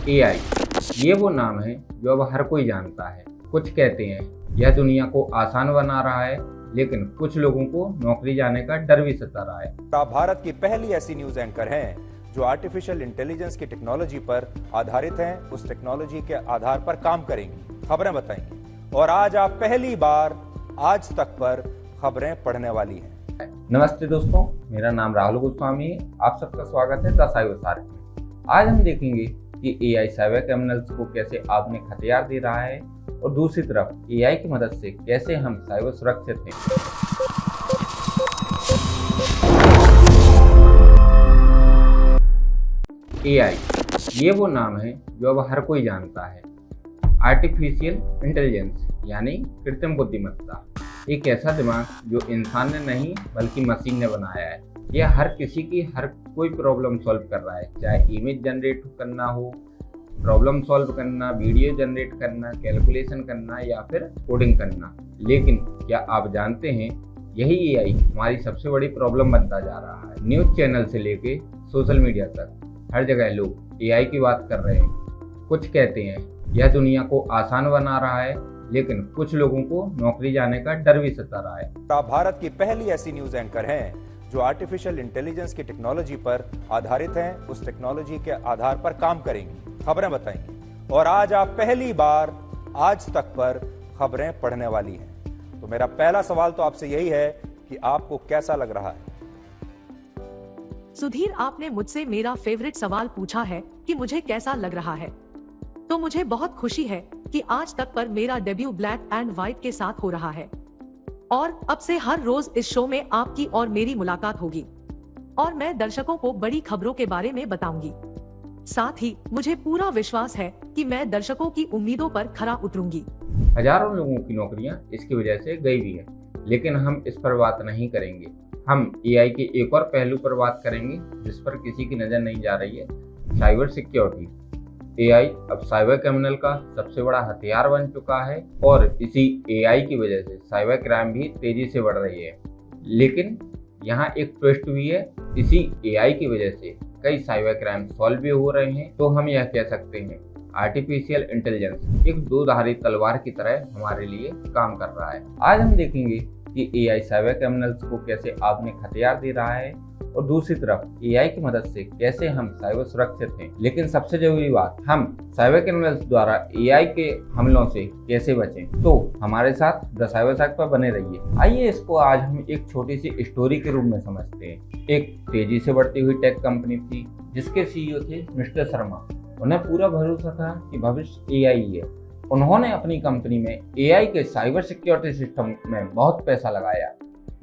AI ये वो नाम है जो अब हर कोई जानता है। कुछ कहते हैं यह दुनिया को आसान बना रहा है, लेकिन कुछ लोगों को नौकरी जाने का डर भी सता रहा है। आप भारत की पहली ऐसी न्यूज एंकर हैं जो आर्टिफिशियल इंटेलिजेंस की टेक्नोलॉजी पर आधारित हैं, उस टेक्नोलॉजी के आधार पर काम करेंगी, खबरें बताएंगी और आज आप पहली बार आज तक पर खबरें पढ़ने वाली हैं। नमस्ते दोस्तों, मेरा नाम राहुल गोस्वामी है। आप सबका स्वागत है द साइबर शार्क में। आज हम देखेंगे कि एआई साइबर क्रिमिनल्स को कैसे आधुनिक हथियार दे रहा है और दूसरी तरफ एआई की मदद से कैसे हम साइबर सुरक्षित हैं। एआई ये वो नाम है जो अब हर कोई जानता है। आर्टिफिशियल इंटेलिजेंस यानी कृत्रिम बुद्धिमत्ता एक ऐसा दिमाग जो इंसान ने नहीं बल्कि मशीन ने बनाया है। यह हर किसी की हर कोई प्रॉब्लम सॉल्व कर रहा है, चाहे इमेज जनरेट करना हो, प्रॉब्लम सॉल्व करना, वीडियो जनरेट करना, कैलकुलेशन करना या फिर कोडिंग करना। लेकिन क्या आप जानते हैं यही एआई हमारी सबसे बड़ी प्रॉब्लम बनता जा रहा है। न्यूज़ चैनल से लेके सोशल मीडिया तक हर जगह लोग एआई की बात कर रहे हैं। कुछ कहते हैं यह दुनिया को आसान बना रहा है, लेकिन कुछ लोगों को नौकरी जाने का डर भी सता रहा है। आप भारत की पहली ऐसी न्यूज एंकर हैं जो आर्टिफिशियल इंटेलिजेंस की टेक्नोलॉजी पर आधारित हैं, उस टेक्नोलॉजी के आधार पर काम करेंगी, खबरें बताएंगी और आज आप पहली बार आज तक पर खबरें पढ़ने वाली हैं। तो मेरा पहला सवाल तो आपसे यही है कि आपको कैसा लग रहा है? सुधीर, आपने मुझसे मेरा फेवरेट सवाल पूछा है कि मुझे कैसा लग रहा है। तो मुझे बहुत खुशी है कि आज तक पर मेरा डेब्यू ब्लैक एंड व्हाइट के साथ हो रहा है और अब से हर रोज इस शो में आपकी और मेरी मुलाकात होगी और मैं दर्शकों को बड़ी खबरों के बारे में बताऊंगी। साथ ही मुझे पूरा विश्वास है कि मैं दर्शकों की उम्मीदों पर खरा उतरूंगी। हजारों लोगों की नौकरियां इसकी वजह से गई भी है, लेकिन हम इस पर बात नहीं करेंगे। हम एआई के एक और पहलू पर बात करेंगे जिस पर किसी की नजर नहीं जा रही है, साइबर सिक्योरिटी। एआई अब साइबर क्रिमिनल का सबसे बड़ा हथियार बन चुका है और इसी एआई की वजह से साइबर क्राइम भी तेजी से बढ़ रही है। लेकिन यहाँ एक ट्विस्ट भी है, इसी एआई की वजह से कई साइबर क्राइम सॉल्व भी हो रहे हैं। तो हम यह कह सकते हैं आर्टिफिशियल इंटेलिजेंस एक दो धारी तलवार की तरह हमारे लिए काम कर रहा है। आज हम देखेंगे कि एआई साइबर क्रिमिनल्स को कैसे आधुनिक हथियार दे रहा है और दूसरी तरफ एआई की मदद से कैसे हम साइबर सुरक्षित हैं। लेकिन सबसे जरूरी बात, हम साइबर क्रिमिनल्स द्वारा एआई के हमलों से कैसे बचें। तो हमारे साथ द साइबर शार्क पर बने रहिए। आइए इसको आज हम एक छोटी सी स्टोरी के रूप में समझते हैं। एक तेजी से बढ़ती हुई टेक कंपनी थी जिसके सीईओ थे मिस्टर शर्मा। उन्हें पूरा भरोसा था कि भविष्य एआई ही है। उन्होंने अपनी कंपनी में एआई के साइबर सिक्योरिटी सिस्टम में बहुत पैसा लगाया,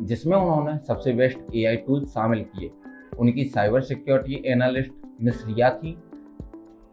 जिसमें उन्होंने सबसे बेस्ट एआई टूल शामिल किए। उनकी साइबर सिक्योरिटी एनालिस्ट मिस रिया थी,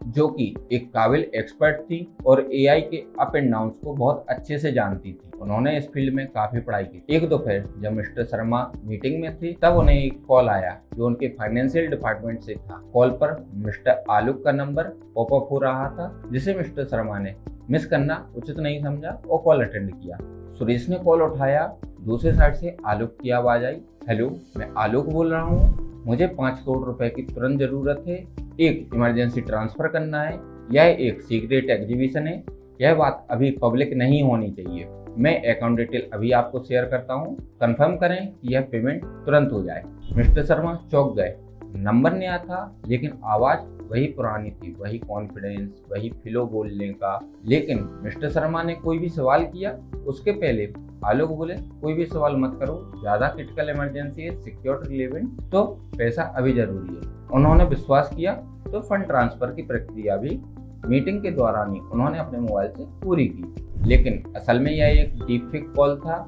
जो कि एक काबिल एक्सपर्ट थी और एआई के अप एंड डाउन्स को बहुत अच्छे से जानती थी। उन्होंने इस फील्ड में काफी पढ़ाई की। एक दोपहर जब मिस्टर शर्मा मीटिंग में थे, तब उन्हें एक कॉल आया जो उनके फाइनेंशियल डिपार्टमेंट से था। कॉल पर मिस्टर आलोक का नंबर पॉपअप हो रहा था, जिसे मिस्टर शर्मा ने मिस करना उचित नहीं समझा और कॉल अटेंड किया। सुरेश ने कॉल उठाया। दूसरी साइड से आलोक की आवाज आई, हेलो, मैं आलोक बोल रहा हूँ, मुझे 5 करोड़ रुपए की तुरंत जरूरत है, एक इमरजेंसी ट्रांसफर करना है, यह एक सीक्रेट एग्जीबिशन है, यह बात अभी पब्लिक नहीं होनी चाहिए। मैं अकाउंट डिटेल अभी आपको शेयर करता हूँ, कंफर्म करें कि यह पेमेंट तुरंत हो जाए। मिस्टर शर्मा चौंक गए। नंबर नया था लेकिन आवाज वही पुरानी थी, वही कॉन्फिडेंस, वही फ्लो बोलने का। लेकिन मिस्टर शर्मा ने कोई भी सवाल किया उसके पहले आलोक बोले, कोई भी सवाल मत करो, ज्यादा क्रिटिकल इमरजेंसी है, सिक्योरिटी रिलेवेंट, तो पैसा अभी जरूरी है। उन्होंने विश्वास किया तो फंड ट्रांसफर की प्रक्रिया भी मीटिंग के दौरान ही उन्होंने अपने मोबाइल से पूरी की। लेकिन असल में यह एक डीपफेक कॉल था।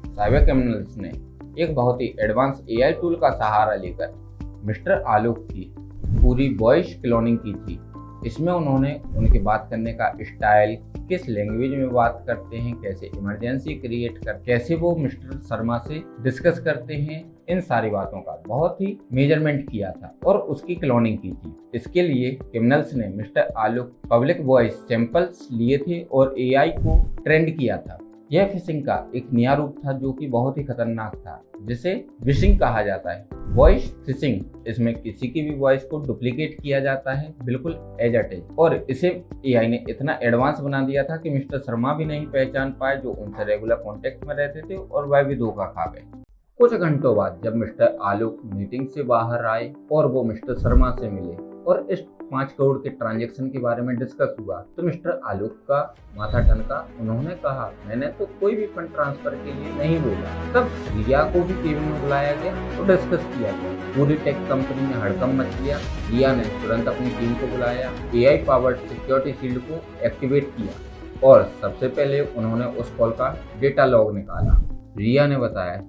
साइबर क्रिमिनल्स ने एक बहुत ही एडवांस एआई टूल का सहारा लेकर मिस्टर आलोक की पूरी वॉइस क्लोनिंग की थी। इसमें उन्होंने उनके बात करने का स्टाइल, किस लैंग्वेज में बात करते हैं, कैसे इमरजेंसी क्रिएट कर, कैसे वो मिस्टर शर्मा से डिस्कस करते हैं, इन सारी बातों का बहुत ही मेजरमेंट किया था और उसकी क्लोनिंग की थी। इसके लिए क्रिमिनल्स ने मिस्टर आलोक पब्लिक वॉइस सैंपल्स लिए थे और एआई को ट्रेंड किया था। यह फिशिंग का एक नया रूप था जो कि बहुत ही खतरनाक था, जिसे विशिंग कहा जाता है। वॉइस फिशिंग, इसमें किसी की भी वॉइस को डुप्लीकेट किया जाता है बिल्कुल एज इट इज, और इसे एआई ने इतना एडवांस बना दिया था कि मिस्टर शर्मा भी नहीं पहचान पाए, जो उनसे रेगुलर कांटेक्ट में रहते थे, और वह भी धोखा खा गए। कुछ घंटों बाद जब मिस्टर आलोक मीटिंग से बाहर आए और वो मिस्टर शर्मा से मिले और इस 5 करोड़ के ट्रांजैक्शन के बारे में डिस्कस हुआ, तो मिस्टर आलोक का माथा ठनका। उन्होंने कहा, मैंने तो कोई भी फंड ट्रांसफर के लिए नहीं बोला। तब रिया को भी केबिन में बुलाया गया और डिस्कस किया गया। पूरी टेक कंपनी में हड़कंप मच गया। रिया ने तुरंत अपनी टीम को बुलाया, एआई पावर्ड सिक्योरिटी शील्ड को एक्टिवेट किया और सबसे पहले उन्होंने उस कॉल का डेटा लॉग निकाला। रिया ने बताया,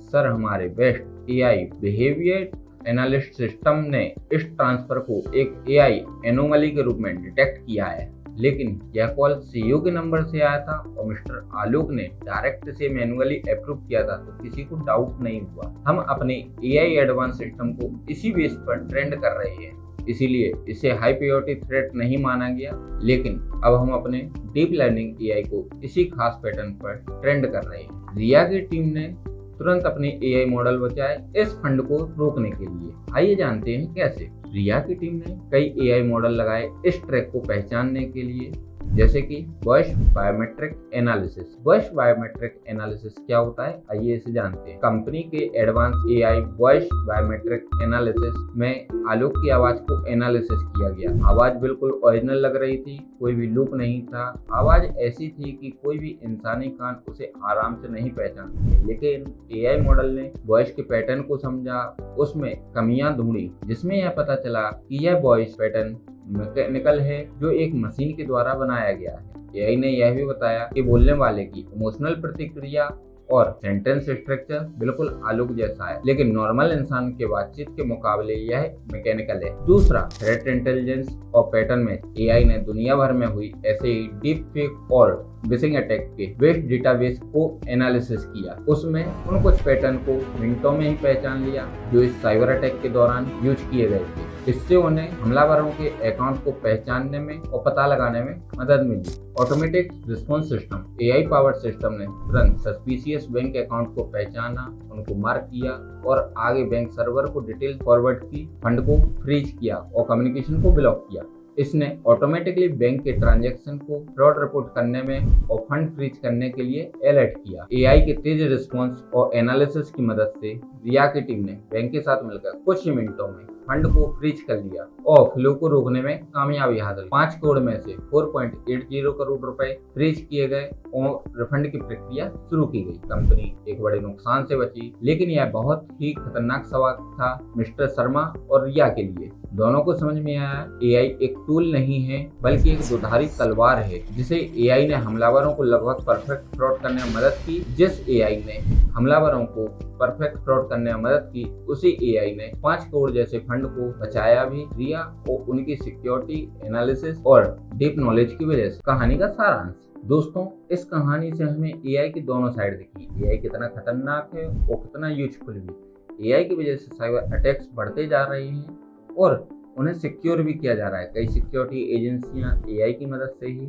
सर, हमारे best AI behaviour analyst system ने इस ट्रांसफर को एक एआई एनोमली के रूप में डिटेक्ट किया है, लेकिन यह कॉल सीईओ के नंबर से आया था और मिस्टर आलोक ने डायरेक्ट से मैन्युअली अप्रूव किया था, तो किसी को डाउट नहीं हुआ। हम अपने एआई एडवांस सिस्टम को इसी बेस पर ट्रेंड कर रहे हैं, इसीलिए इसे हाई प्रायोरिटी थ्रेट नहीं माना गया, लेकिन अब हम अपने डीप लर्निंग एआई को इसी खास पैटर्न पर ट्रेंड कर रहे हैं। रिया की टीम ने तुरंत अपने एआई मॉडल बचाए इस फंड को रोकने के लिए। आइए जानते हैं कैसे। रिया की टीम ने कई एआई मॉडल लगाए इस ट्रैक को पहचानने के लिए, जैसे कि voice biometric analysis. Voice biometric analysis क्या होता है, आइए इसे जानते हैं। कंपनी के advance AI voice biometric analysis में आलोक की आवाज को एनालिसिस किया गया। आवाज बिल्कुल ओरिजिनल लग रही थी, कोई भी लूप नहीं था। आवाज ऐसी थी कि कोई भी इंसानी कान उसे आराम से नहीं पहचान सके, लेकिन एआई मॉडल ने वॉइस के पैटर्न को समझा, उसमें कमियां ढूंढी, जिसमें यह पता चला कि यह वॉइस पैटर्न मैकेनिकल है, जो एक मशीन के द्वारा बनाया गया है। एआई ने यह भी बताया कि बोलने वाले की इमोशनल प्रतिक्रिया और सेंटेंस स्ट्रक्चर बिल्कुल आलोक जैसा है, लेकिन नॉर्मल इंसान के बातचीत के मुकाबले यह मैकेनिकल है। दूसरा, थ्रेट इंटेलिजेंस और पैटर्न में एआई ने दुनिया भर में हुई ऐसे ही डीप फेक और विशिंग अटैक के वेस्ट डेटाबेस को एनालिसिस किया। उसमें उन कुछ पैटर्न को मिनटों में ही पहचान लिया जो इस साइबर अटैक के दौरान यूज किए गए थे। इससे उन्हें हमलावरों के अकाउंट को पहचानने में और पता लगाने में मदद मिली। Automatic response system, AI powered system ने तुरंत सस्पिशियस बैंक अकाउंट को पहचाना, उनको मार्क किया और आगे बैंक सर्वर को डिटेल फॉरवर्ड की, फंड को फ्रीज किया और कम्युनिकेशन को ब्लॉक किया। इसने ऑटोमेटिकली बैंक के ट्रांजैक्शन को फ्रॉड रिपोर्ट करने में और फंड फ्रीज करने के लिए अलर्ट किया। एआई के तेज रिस्पॉन्स और एनालिसिस की मदद से रिया की टीम ने बैंक के साथ मिलकर कुछ ही मिनटों में फंड को फ्रीज कर लिया और फ्लो को रोकने में कामयाबी हासिल। 5 करोड़ में से 4.80 करोड़ रुपए फ्रीज किए गए और रिफंड की प्रक्रिया शुरू की गई। कंपनी एक बड़े नुकसान से बची, लेकिन यह बहुत ही खतरनाक सवाल था मिस्टर शर्मा और रिया के लिए। दोनों को समझ में आया, एआई एक टूल नहीं है बल्कि एक दुधारी तलवार है, जिसे एआई ने हमलावरों को लगभग परफेक्ट फ्रॉड करने में मदद की। जिस एआई ने हमलावरों को परफेक्ट फ्रॉड करने में मदद की, उसी एआई ने 5 करोड़ जैसे फंड को बचाया भी। रिया और उनकी सिक्योरिटी एनालिसिस और डीप नॉलेज की वजह से। कहानी का सारांश, दोस्तों, इस कहानी से हमें एआई की दोनों साइड दिखी। एआई कितना खतरनाक है और कितना यूजफुल भी। एआई की वजह से साइबर अटैक्स बढ़ते जा रहे हैं और उन्हें सिक्योर भी किया जा रहा है। कई सिक्योरिटी एजेंसियां एआई की मदद से ही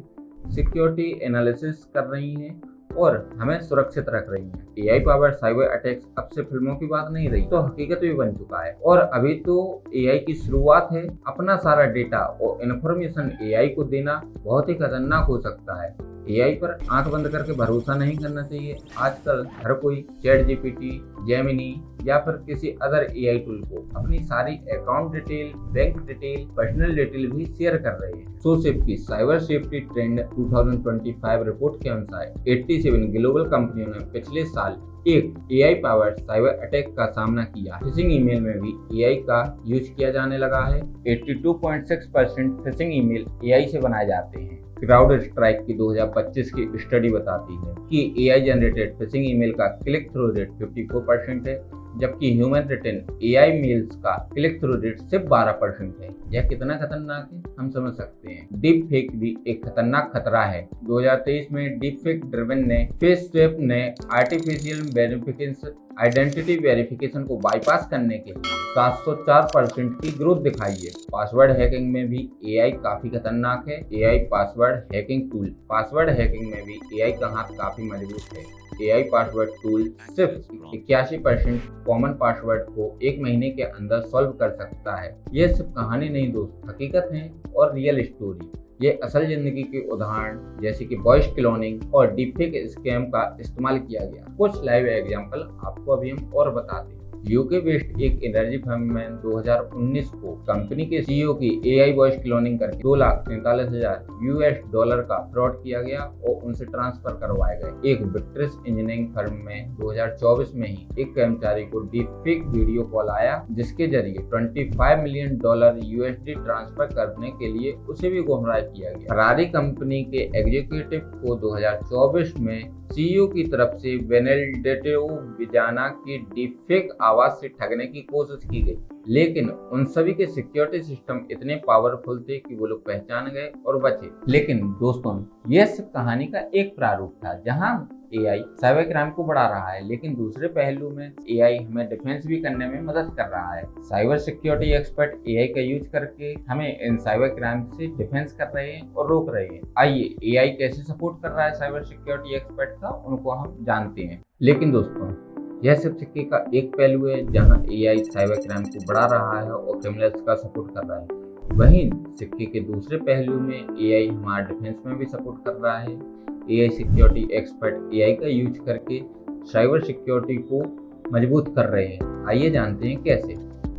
सिक्योरिटी एनालिसिस कर रही हैं और हमें सुरक्षित रख रही हैं। एआई पावर साइबर अटैक्स अब से फिल्मों की बात नहीं रही, तो हकीकत भी बन चुका है। और अभी तो एआई की शुरुआत है। अपना सारा डेटा और इन्फॉर्मेशन एआई को देना बहुत ही खतरनाक हो सकता है। एआई पर आंख बंद करके भरोसा नहीं करना चाहिए। आजकल हर कोई चैट जीपीटी, जेमिनी या फिर किसी अदर एआई टूल को अपनी सारी account detail, bank detail, personal detail भी शेयर कर रहे हैं। सोसेप की साइबर सेफ्टी ट्रेंड 2025 रिपोर्ट के अनुसार 87 ग्लोबल कंपनियों ने पिछले साल एक एआई पावर्ड साइबर अटैक का सामना किया। फिशिंग ईमेल में भी एआई का यूज किया जाने लगा है। 82.6% फिशिंग ईमेल एआई से बनाए जाते हैं। क्राउड स्ट्राइक की 2025 की स्टडी बताती है कि एआई जनरेटेड फिशिंग ईमेल का क्लिक थ्रू रेट 54% है, जबकि ह्यूमन रिटन एआई मेल्स का क्लिक थ्रू रेट सिर्फ 12% है। यह कितना खतरनाक है हम समझ सकते हैं। डीप फेक भी एक खतरनाक खतरा है। 2023 में डीप फेक ड्रिवन ने फेस स्वैप ने आर्टिफिशियल वेरिफिकेशन आइडेंटिटी वेरिफिकेशन को बाईपास करने के 704% की ग्रोथ दिखाई है। पासवर्ड हैकिंग में भी एआई काफी खतरनाक है। AI password hacking tool, password hacking में भी एआई का हाथ काफी मजबूत है। एआई पासवर्ड टूल सिर्फ 81% कॉमन पासवर्ड को 1 महीने के अंदर सॉल्व कर सकता है। यह सिर्फ कहानी नहीं दोस्त, हकीकत है और रियल स्टोरी। ये असल जिंदगी के उदाहरण जैसे कि वॉइस क्लोनिंग और डीपफेक स्कैम का इस्तेमाल किया गया। कुछ लाइव एग्जांपल आपको अभी हम और बताते हैं। यूके बेस्ड एक एनर्जी फर्म में 2019 को कंपनी के सीईओ की एआई वॉइस क्लोनिंग करके $2,43,000 का फ्रॉड किया गया और उनसे ट्रांसफर करवाए गए। एक विक्ट्रेस इंजीनियरिंग फर्म में 2024 में ही एक कर्मचारी को डीपफेक वीडियो कॉल आया जिसके जरिए $25 मिलियन ट्रांसफर करने के लिए उसे भी गुमराह किया गया। फरारी कंपनी के एग्जीक्यूटिव को 2024 में सीईओ की तरफ से बेनेडिक्टो विजाना की डीपफेक आवाज से ठगने की कोशिश की गई, लेकिन उन सभी के सिक्योरिटी सिस्टम इतने पावरफुल थे कि वो लोग पहचान गए और बचे। लेकिन दोस्तों, यह सिर्फ कहानी का एक प्रारूप था जहां एआई साइबर क्राइम को बढ़ा रहा है, लेकिन दूसरे पहलू में एआई हमें डिफेंस भी करने में मदद कर रहा है। साइबर सिक्योरिटी एक्सपर्ट एआई का यूज करके हमें इन साइबर क्राइम से डिफेंस कर रहे हैं और रोक रहे हैं। आइए एआई कैसे सपोर्ट कर रहा है साइबर सिक्योरिटी एक्सपर्ट का, उनको हम जानते हैं। लेकिन दोस्तों, यह सिर्फ सिक्के का एक पहलू है जहां एआई साइबर क्राइम को बढ़ा रहा है और क्रिमिनल्स का सपोर्ट कर रहा है। वहीं सिक्के के दूसरे पहलू में एआई हमारे डिफेंस में भी सपोर्ट कर रहा है। एआई सिक्योरिटी एक्सपर्ट एआई का यूज करके साइबर सिक्योरिटी को मजबूत कर रहे हैं। आइए जानते हैं कैसे।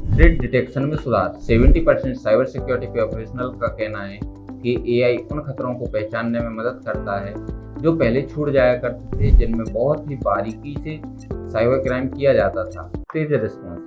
थ्रेट डिटेक्शन में सुधार। 70% साइबर सिक्योरिटी प्रोफेशनल का कहना है कि एआई उन खतरों को पहचानने में मदद करता है जो पहले छूट जाया करते थे, जिनमें बहुत ही बारीकी से साइबर क्राइम किया जाता था। तेज response.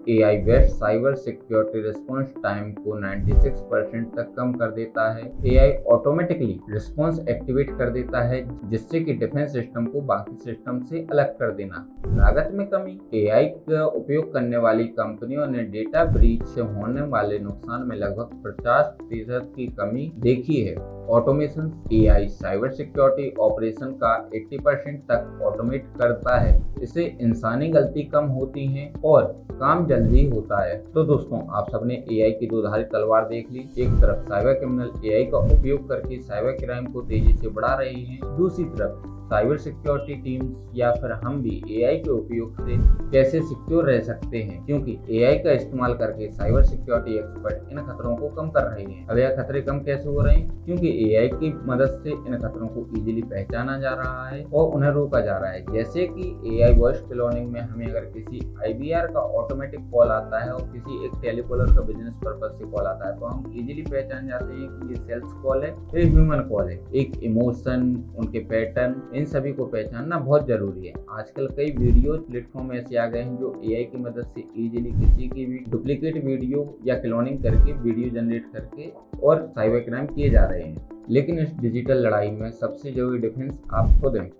AI based cyber security response time को 96% तक कम कर देता है। एआई ऑटोमेटिकली रिस्पॉन्स एक्टिवेट कर देता है जिससे कि डिफेंस सिस्टम को बाकी सिस्टम से अलग कर देना। लागत में कमी। एआई का उपयोग करने वाली कंपनियों ने डेटा ब्रीच से होने वाले नुकसान में लगभग 50% की कमी देखी है। Automation. AI cyber security operation का 80% तक ऑटोमेट करता है। इससे इंसानी गलती कम होती है और काम जल्दी होता है। तो दोस्तों, आप सबने एआई की दो धारी तलवार देख ली। एक तरफ साइबर क्रिमिनल एआई का उपयोग करके साइबर क्राइम को तेजी से बढ़ा रहे हैं, दूसरी तरफ साइबर सिक्योरिटी टीम्स या फिर हम भी एआई के उपयोग से कैसे सिक्योर रह सकते हैं, क्योंकि एआई का इस्तेमाल करके साइबर सिक्योरिटी एक्सपर्ट इन खतरों को कम कर रहे हैं। अब यह खतरे कम कैसे हो रहे हैं? क्योंकि एआई की मदद से इन खतरों को इजीली पहचाना जा रहा है और उन्हें रोका जा रहा है। जैसे कि एआई वॉइस क्लोनिंग में हमें अगर किसी आईवीआर का ऑटोमेटिक कॉल आता है और किसी एक टेलीकॉलर का बिजनेस पर्पज से कॉल आता है, तो हम इजीली पहचान जाते हैं कि ये सेल्स कॉल है, ये ह्यूमन कॉल है। एक इमोशन, उनके पैटर्न, इन सभी को पहचानना बहुत जरूरी है। आजकल कई वीडियो प्लेटफॉर्म ऐसे आ गए हैं जो एआई की मदद से इजीली किसी की भी डुप्लीकेट वीडियो या क्लोनिंग करके वीडियो जनरेट करके और साइबर क्राइम किए जा रहे हैं। लेकिन इस डिजिटल लड़ाई में सबसे जरूरी डिफेंस आप खुद हैं।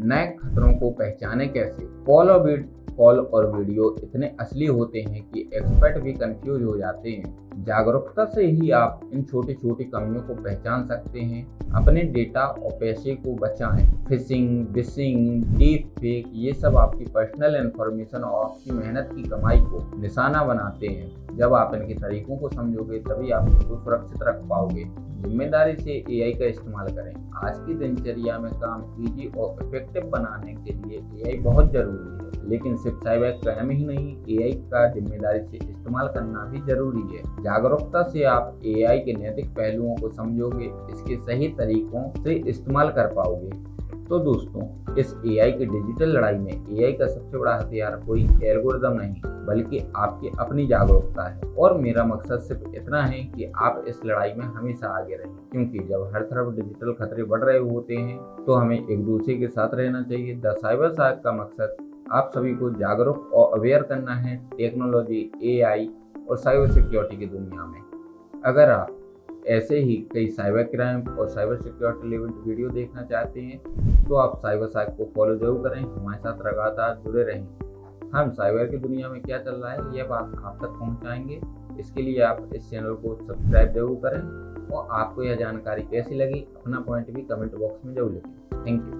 नए खतरों को पहचाने कैसे। कॉल और वीडियो इतने असली होते हैं कि एक्सपर्ट भी कंफ्यूज हो जाते हैं। जागरूकता से ही आप इन छोटी छोटी कमियों को पहचान सकते हैं। अपने डेटा और पैसे को बचाएं। फिशिंग, डिशिंग, डीप फेक, ये सब आपकी पर्सनल इंफॉर्मेशन और आपकी मेहनत की कमाई को निशाना बनाते हैं। जब आप इनके तरीकों को समझोगे तभी आप इसको सुरक्षित रख पाओगे। जिम्मेदारी से एआई का इस्तेमाल करें। आज की दिनचर्या में काम इजी और इफेक्टिव बनाने के लिए एआई बहुत जरूरी है, लेकिन सिर्फ साइबर क्राइम ही नहीं, एआई का जिम्मेदारी से इस्तेमाल करना भी जरूरी है। जागरूकता से आप एआई के नैतिक पहलुओं को समझोगे, इसके सही तरीकों से इस्तेमाल कर पाओगे। तो दोस्तों, इस एआई की डिजिटल लड़ाई में एआई का सबसे बड़ा हथियार कोई एल्गोरिदम नहीं, बल्कि आपकी अपनी जागरूकता है। और मेरा मकसद सिर्फ इतना है कि आप इस लड़ाई में हमेशा आगे रहें, क्योंकि जब हर तरफ डिजिटल खतरे बढ़ रहे होते हैं तो हमें एक दूसरे के साथ रहना चाहिए। द साइबर साहब का मकसद आप सभी को जागरूक और अवेयर करना है टेक्नोलॉजी, एआई और साइबर सिक्योरिटी की दुनिया में। अगर आप ऐसे ही कई साइबर क्राइम और साइबर सिक्योरिटी रिलेवेंट वीडियो देखना चाहते हैं तो आप साइबर साहब को फॉलो जरूर करें। हमारे साथ लगातार जुड़े रहें। हम साइबर की दुनिया में क्या चल रहा है यह बात आप तक पहुंचाएंगे। इसके लिए आप इस चैनल को सब्सक्राइब जरूर करें और आपको यह जानकारी कैसी लगी अपना पॉइंट भी कमेंट बॉक्स में जरूर लिखें। Thank you.